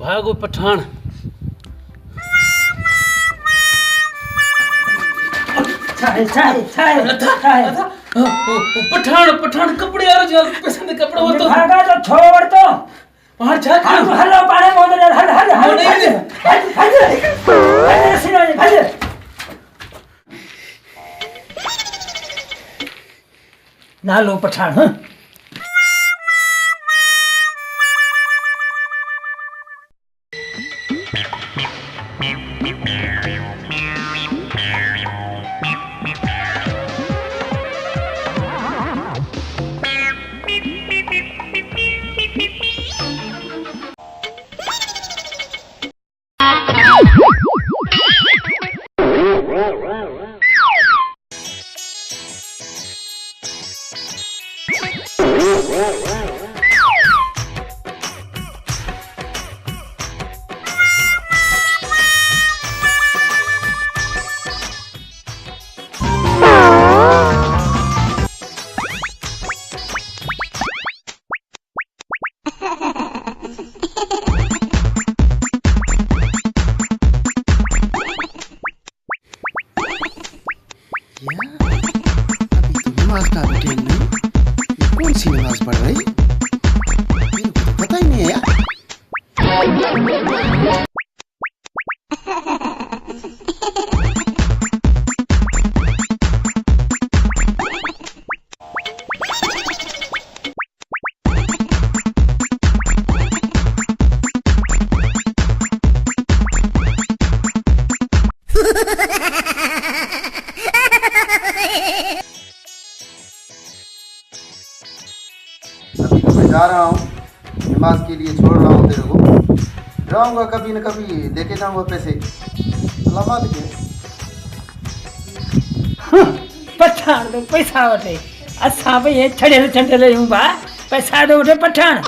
भागो पठान। पठान पठान कपड़े यार जो पैसे दे कपड़े वो तो भागा तो छोड़ तो बाहर जा हम हल्लो पाने मोदे हल हल हल हल सिना हल ना लो पठान हां नमाज का भी टाइम नहीं, कौन सी नमाज पढ़ रही? मेरे को तो पता ही नहीं है यार। अभी तो मैं जा रहा हूँ, नमाज के लिए छोड़ रहा हूँ तेरे को। जाऊँगा कभी न कभी, देके जाऊँगा पैसे। अल्लाह मालिक है। पठान तो पैसा उठे अच्छा भाई ये छड़े छड़े ले बा पैसा दो उठे पठान